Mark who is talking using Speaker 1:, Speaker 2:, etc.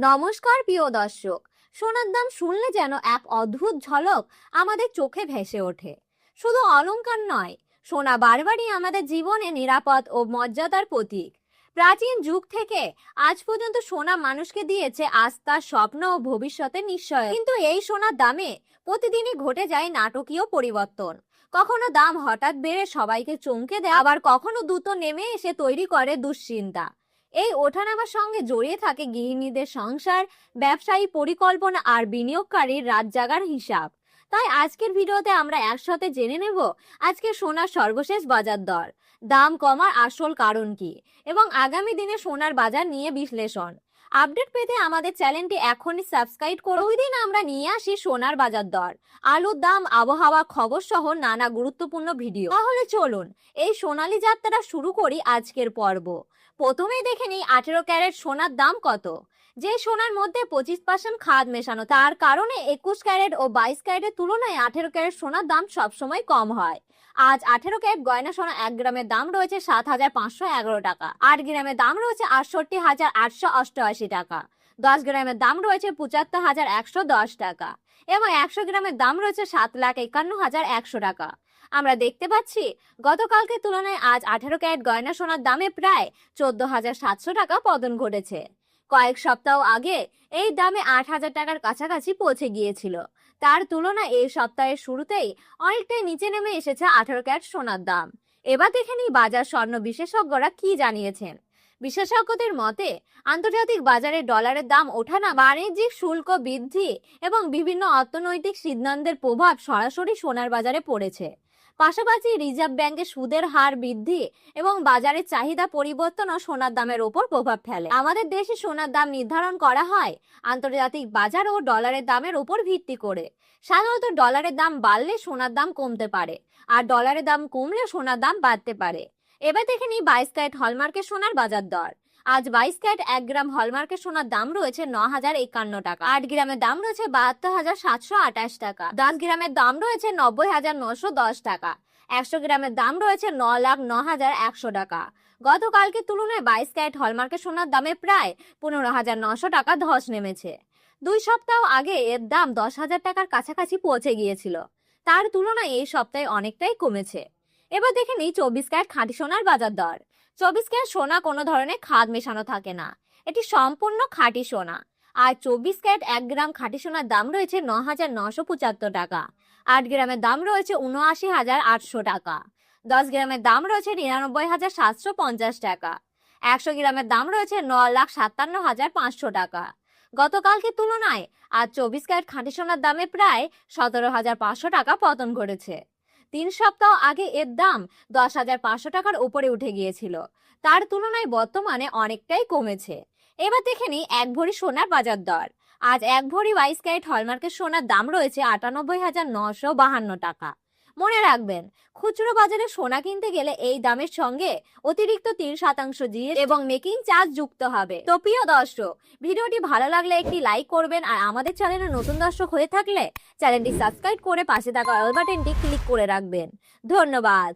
Speaker 1: নমস্কার প্রিয় দর্শক। সোনার দাম শুনলে যেন এক অদ্ভুত ঝলক আমাদের চোখে ভেসে ওঠে। শুধু অলংকার নয়, সোনা বারবারই আমাদের জীবনে নিরাপদ ও মর্যাদার প্রতীক। প্রাচীন যুগ থেকে আজ পর্যন্ত সোনা মানুষকে দিয়েছে আস্থা, স্বপ্ন ও ভবিষ্যতের নিশ্চয়তা। কিন্তু এই সোনার দামে প্রতিদিনই ঘটে যায় নাটকীয় পরিবর্তন। কখনো দাম হঠাৎ বেড়ে সবাইকে চমকে দেয়, আবার কখনো দ্রুত নেমে এসে তৈরি করে দুশ্চিন্তা। এই ওঠানামার সঙ্গে জড়িয়ে থাকে গৃহিণীদের সংসার, ব্যবসায়ী পরিকল্পনা আর বিনিয়োগকারীর রাত জাগার হিসাব। তাই আজকের ভিডিওতে আমরা একসাথে জেনে নেব আজকে সোনার সর্বশেষ বাজার দর, দাম কমার আসল কারণ কি এবং আগামী দিনে সোনার বাজার নিয়ে বিশ্লেষণ। আপডেট পেতে আমাদের চ্যানেলটি এখনই সাবস্ক্রাইব করুন। ওই দিন আমরা নিয়ে আসি সোনার বাজার দর, আলুর দাম, আবহাওয়া খবর সহ নানা গুরুত্বপূর্ণ ভিডিও। তাহলে চলুন এই সোনালী যাত্রা শুরু করি আজকের পর্ব। প্রথমেই দেখে নিই 18 ক্যারেট সোনার দাম কত। যে সোনার মধ্যে 25% খাদ মেশানো, তার কারণে 21 ক্যারেট ও 22 ক্যারেটের তুলনায় 18 ক্যারেট সোনার দাম সবসময় কম হয়। আজ 18 ক্যারেট গয়না সোনা 1 গ্রামের দাম রয়েছে 7,511 টাকা, 8 গ্রামের দাম রয়েছে 68,888 টাকা, 10 গ্রামের দাম রয়েছে 75,110 টাকা এবং 100 গ্রামের দাম রয়েছে 7,51,100 টাকা। আমরা দেখতে পাচ্ছি গতকালকে তুলনায় আজ 18 ক্যারেট গয়না সোনার দামে প্রায় 14,700 টাকা পতন ঘটেছে। কয়েক সপ্তাহ আগে এই দামে 8,000 টাকার কাছাকাছি পৌঁছে গিয়েছিল। তার তুলনায় এই সপ্তাহের শুরুতেই অনেকটাই নিচে নেমে এসেছে 18 ক্যারেট সোনার দাম। এবার দেখে নিই বাজার স্বর্ণ বিশেষজ্ঞরা কি জানিয়েছেন। বিশেষজ্ঞদের মতে আন্তর্জাতিক বাজারে ডলারের দাম ওঠানা, বাণিজ্যিক শুল্ক বৃদ্ধি এবং বিভিন্ন অর্থনৈতিক সিদ্ধান্তের প্রভাব সরাসরি সোনার বাজারে পড়েছে। পাশাপাশি রিজার্ভ ব্যাংকের সুদের হার বৃদ্ধি এবং বাজারের চাহিদা পরিবর্তনও সোনার দামের ওপর প্রভাব ফেলে। আমাদের দেশে সোনার দাম নির্ধারণ করা হয় আন্তর্জাতিক বাজার ও ডলারের দামের উপর ভিত্তি করে। সাধারণত ডলারের দাম বাড়লে সোনার দাম কমতে পারে, আর ডলারের দাম কমলে সোনার দাম বাড়তে পারে। এবার দেখে নিই 22 ক্যারেট হলমার্কের সোনার বাজার দর। আজ 22 ক্যারেট 1 গ্রাম হলমার্কের সোনার দাম রয়েছে 9,051 টাকা, 8 গ্রামের দাম রয়েছে 72,728 টাকা, 10 গ্রামের দাম রয়েছে 90,910 টাকা, 100 গ্রামের দাম রয়েছে 9,09,100 টাকা। গতকালকে তুলনায় 22 ক্যারেট হলমার্কের সোনার দামে প্রায় 15,900 টাকা ধস নেমেছে। 2 সপ্তাহ আগে এর দাম 10,000 টাকার কাছাকাছি পৌঁছে গিয়েছিল। তার তুলনায় এই সপ্তাহে অনেকটাই কমেছে। এবার দেখে নিই 24 ক্যারেট খাঁটি সোনার বাজার দর। 24 ক্যারেট সোনা কোনো ধরনের খাদ মেশানো থাকে না, এটি সম্পূর্ণ খাঁটি সোনা। আর 24 ক্যারেট 1 গ্রাম খাঁটি সোনার দাম রয়েছে 9,975 টাকা, 8 গ্রামের দাম রয়েছে 79,800 টাকা, 10 গ্রামের দাম রয়েছে 99,750 টাকা, 100 গ্রামের দাম রয়েছে 9,57,500 টাকা। গতকালকে তুলনায় আজ 24 ক্যারেট খাঁটি সোনার দামে প্রায় 17,500 টাকা পতন ঘটেছে। 3 সপ্তাহ আগে এর দাম 10,500 টাকার উপরে উঠে গিয়েছিল। তার তুলনায় বর্তমানে অনেকটাই কমেছে। এবার দেখে নিই 1 ভরি সোনার বাজার দর। আজ 1 ভরি 22 ক্যারেট হলমার্কের সোনার দাম রয়েছে 98,952 টাকা। মনে রাখবেন, খুচরো বাজারে সোনা কিনতে গেলে এই দামের সঙ্গে অতিরিক্ত 3% জিএসটি এবং মেকিং চার্জ যুক্ত হবে। তো প্রিয় দর্শক, ভিডিওটি ভালো লাগলে একটি লাইক করবেন, আর আমাদের চ্যানেলে নতুন দর্শক হয়ে থাকলে চ্যানেলটি সাবস্ক্রাইব করে পাশে থাকা অল বাটনটি ক্লিক করে রাখবেন। ধন্যবাদ।